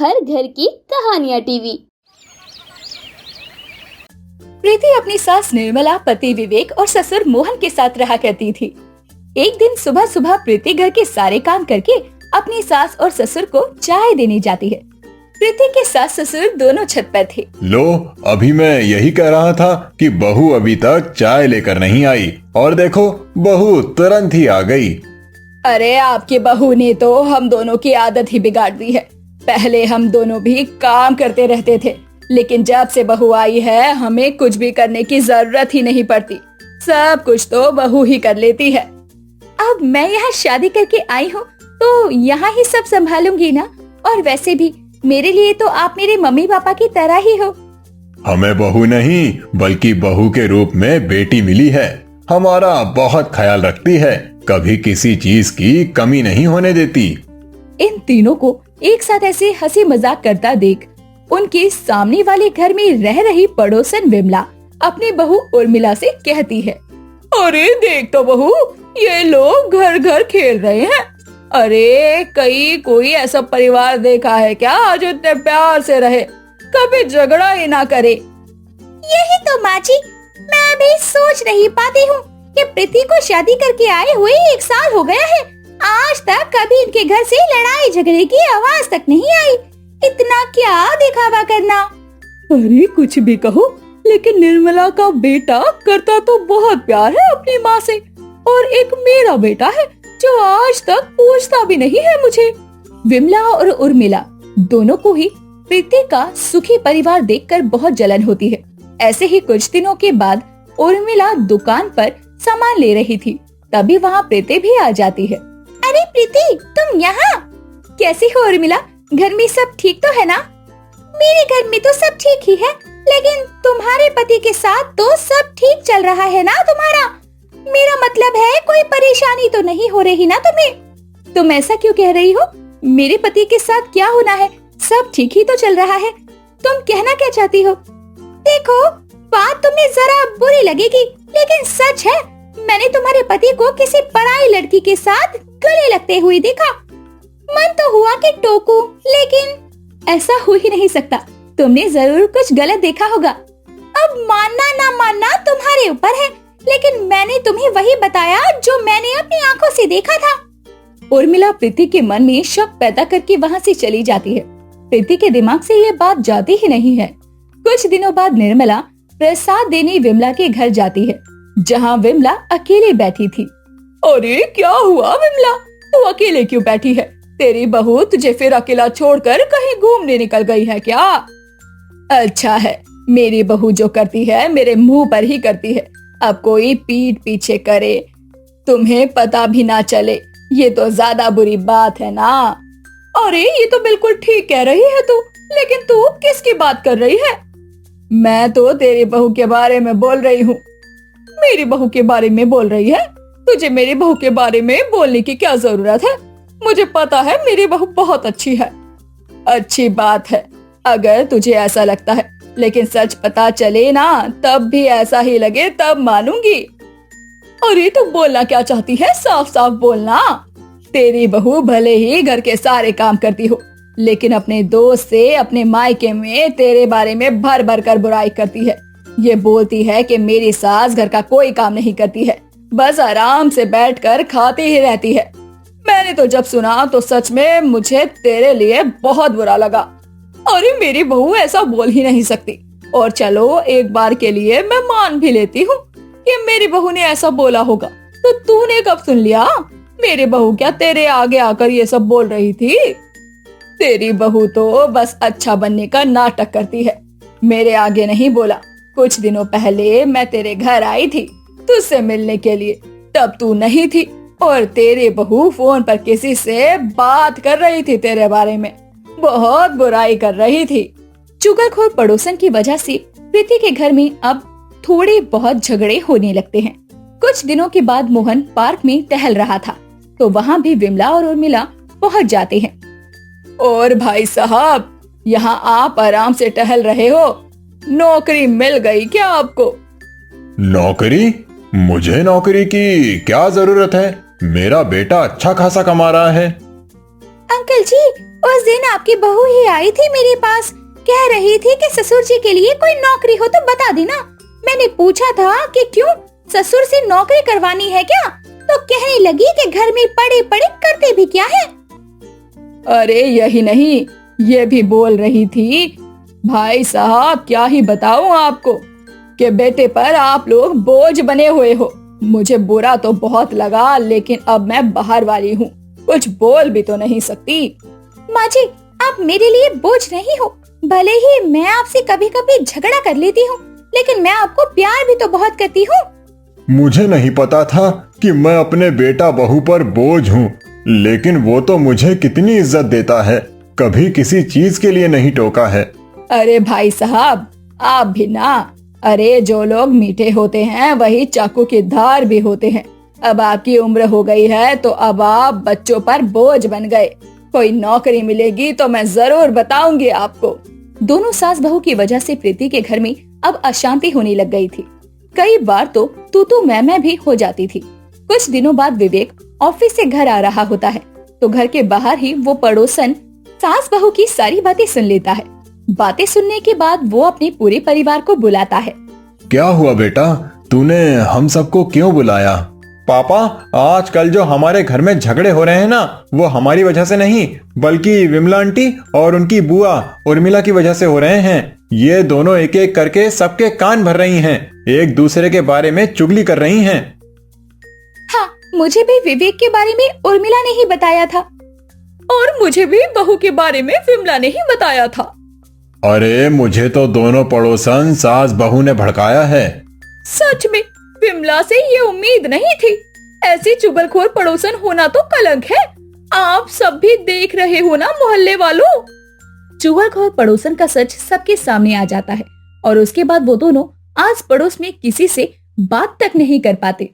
हर घर की कहानियाँ टीवी। प्रीति अपनी सास निर्मला, पति विवेक और ससुर मोहन के साथ रहा करती थी। एक दिन सुबह सुबह प्रीति घर के सारे काम करके अपनी सास और ससुर को चाय देने जाती है। प्रीति के सास ससुर दोनों छत पर थे। लो, अभी मैं यही कह रहा था कि बहू अभी तक चाय लेकर नहीं आई और देखो बहू तुरंत ही आ गई। अरे आपके बहू ने तो हम दोनों की आदत ही बिगाड़ दी है। पहले हम दोनों भी काम करते रहते थे, लेकिन जब से बहू आई है हमें कुछ भी करने की जरूरत ही नहीं पड़ती। सब कुछ तो बहू ही कर लेती है। अब मैं यहाँ शादी करके आई हूँ तो यहाँ ही सब संभालूंगी ना। और वैसे भी मेरे लिए तो आप मेरे मम्मी पापा की तरह ही हो। हमें बहू नहीं बल्कि बहू के रूप में बेटी मिली है। हमारा बहुत ख्याल रखती है, कभी किसी चीज की कमी नहीं होने देती। इन तीनों को एक साथ ऐसे हंसी मजाक करता देख उनके सामने वाले घर में रह रही पड़ोसन विमला अपनी बहू उर्मिला से कहती है, अरे देख तो बहू, ये लोग घर घर खेल रहे हैं। अरे कहीं कोई ऐसा परिवार देखा है क्या जो इतने प्यार से रहे, कभी झगड़ा ही ना करे। यही तो माँ जी, मैं भी सोच नहीं पाती हूँ कि प्रीति को शादी करके आए हुए 1 साल हो गया है। आज तक कभी इनके घर से लड़ाई झगड़े की आवाज तक नहीं आई। इतना क्या दिखावा करना। अरे कुछ भी कहो, लेकिन निर्मला का बेटा करता तो बहुत प्यार है अपनी माँ से, और एक मेरा बेटा है जो आज तक पूछता भी नहीं है मुझे। विमला और उर्मिला दोनों को ही प्रीति का सुखी परिवार देखकर बहुत जलन होती है। ऐसे ही कुछ दिनों के बाद उर्मिला दुकान पर सामान ले रही थी, तभी वहाँ प्रीति भी आ जाती है। अरे प्रीति, तुम यहाँ? कैसी हो उर्मिला? घर में सब ठीक तो है ना? मेरे घर में तो सब ठीक ही है, लेकिन तुम्हारे पति के साथ तो सब ठीक चल रहा है ना तुम्हारा? मेरा मतलब है कोई परेशानी तो नहीं हो रही ना तुम्हें? तुम ऐसा क्यों कह रही हो? मेरे पति के साथ क्या होना है, सब ठीक ही तो चल रहा है। तुम कहना क्या चाहती हो? देखो, बात तुम्हें जरा बुरी लगेगी, लेकिन सच है, मैंने तुम्हारे पति को किसी पराई लड़की के साथ गले लगते हुए देखा। मन तो हुआ कि टोकूं, लेकिन ऐसा हो ही नहीं सकता। तुमने जरूर कुछ गलत देखा होगा। अब मानना ना मानना तुम्हारे ऊपर है, लेकिन मैंने तुम्हें वही बताया जो मैंने अपनी आंखों से देखा था। उर्मिला प्रीति के मन में शक पैदा करके वहाँ से चली जाती है। प्रीति के दिमाग से ये बात जाती ही नहीं है। कुछ दिनों बाद निर्मला प्रसाद देने विमला के घर जाती है, जहाँ विमला अकेले बैठी थी। अरे क्या हुआ विमला, तू अकेले क्यों बैठी है? तेरी बहू तुझे फिर अकेला छोड़कर कहीं घूमने निकल गई है क्या? अच्छा है, मेरी बहू जो करती है मेरे मुंह पर ही करती है। अब कोई पीठ पीछे करे, तुम्हें पता भी ना चले, ये तो ज्यादा बुरी बात है ना। अरे ये तो बिल्कुल ठीक कह रही है तू, लेकिन तू किसकी बात कर रही है? मैं तो तेरी बहू के बारे में बोल रही हूँ। मेरी बहू के बारे में बोल रही है? तुझे मेरी बहू के बारे में बोलने की क्या जरूरत है? मुझे पता है मेरी बहू बहुत अच्छी है। अच्छी बात है अगर तुझे ऐसा लगता है, लेकिन सच पता चले ना तब भी ऐसा ही लगे तब मानूंगी। अरे तू बोलना क्या चाहती है, साफ साफ बोलना। तेरी बहू भले ही घर के सारे काम करती हो, लेकिन अपने दोस्त से अपने मायके में तेरे बारे में भर भर कर बुराई करती है। ये बोलती है कि मेरी सास घर का कोई काम नहीं करती है, बस आराम से बैठकर खाती ही रहती है। मैंने तो जब सुना तो सच में मुझे तेरे लिए बहुत बुरा लगा। अरे मेरी बहू ऐसा बोल ही नहीं सकती। और चलो एक बार के लिए मैं मान भी लेती हूँ कि मेरी बहू ने ऐसा बोला होगा, तो तूने कब सुन लिया? मेरी बहू क्या तेरे आगे आकर ये सब बोल रही थी? तेरी बहू तो बस अच्छा बनने का नाटक करती है, मेरे आगे नहीं बोला। कुछ दिनों पहले मैं तेरे घर आई थी तुझसे मिलने के लिए, तब तू नहीं थी और तेरी बहू फोन पर किसी से बात कर रही थी, तेरे बारे में बहुत बुराई कर रही थी। चुगलखोर पड़ोसन की वजह से प्रीति के घर में अब थोड़े बहुत झगड़े होने लगते हैं। कुछ दिनों के बाद मोहन पार्क में टहल रहा था, तो वहाँ भी विमला और उर्मिला पहुँच जाते हैं। और भाई साहब, यहाँ आप आराम से टहल रहे हो? नौकरी मिल गई क्या आपको? नौकरी? मुझे नौकरी की क्या जरूरत है? मेरा बेटा अच्छा खासा कमा रहा है। अंकल जी, उस दिन आपकी बहू ही आई थी मेरे पास, कह रही थी कि ससुर जी के लिए कोई नौकरी हो तो बता देना। मैंने पूछा था कि क्यों, ससुर से नौकरी करवानी है क्या? तो कहने लगी कि घर में पड़े पड़े करते भी क्या है। अरे यही नहीं, ये भी बोल रही थी, भाई साहब क्या ही बताऊं आपको कि बेटे पर आप लोग बोझ बने हुए हो। मुझे बुरा तो बहुत लगा, लेकिन अब मैं बाहर वाली हूँ, कुछ बोल भी तो नहीं सकती। माँ जी, आप मेरे लिए बोझ नहीं हो। भले ही मैं आपसे कभी कभी झगड़ा कर लेती हूँ, लेकिन मैं आपको प्यार भी तो बहुत करती हूँ। मुझे नहीं पता था कि मैं अपने बेटा बहू पर बोझ हूँ, लेकिन वो तो मुझे कितनी इज्जत देता है, कभी किसी चीज के लिए नहीं टोका है। अरे भाई साहब, आप भी ना। अरे जो लोग मीठे होते हैं वही चाकू की धार भी होते हैं। अब आपकी उम्र हो गई है तो अब आप बच्चों पर बोझ बन गए। कोई नौकरी मिलेगी तो मैं जरूर बताऊंगी आपको। दोनों सास बहू की वजह से प्रीति के घर में अब अशांति होने लग गई थी। कई बार तो तू मैं भी हो जाती थी। कुछ दिनों बाद विवेक ऑफिस से घर आ रहा होता है तो घर के बाहर ही वो पड़ोसन सास बहू की सारी बातें सुन लेता है। बातें सुनने के बाद वो अपने पूरे परिवार को बुलाता है। क्या हुआ बेटा, तूने हम सबको क्यों बुलाया? पापा, आजकल जो हमारे घर में झगड़े हो रहे हैं ना, वो हमारी वजह से नहीं, बल्कि विमला आंटी और उनकी बुआ उर्मिला की वजह से हो रहे हैं। ये दोनों एक एक करके सबके कान भर रही हैं, एक दूसरे के बारे में चुगली कर रही हैं। हाँ, मुझे भी विवेक के बारे में उर्मिला ने ही बताया था, और मुझे भी बहू के बारे में विमला ने ही बताया था। अरे मुझे तो दोनों पड़ोसन सास बहू ने भड़काया है। सच में विमला से ये उम्मीद नहीं थी। ऐसी चुगलखोर पड़ोसन होना तो कलंक है। आप सब भी देख रहे हो ना मोहल्ले वालों। चुगलखोर पड़ोसन का सच सबके सामने आ जाता है और उसके बाद वो दोनों आस पड़ोस में किसी से बात तक नहीं कर पाते।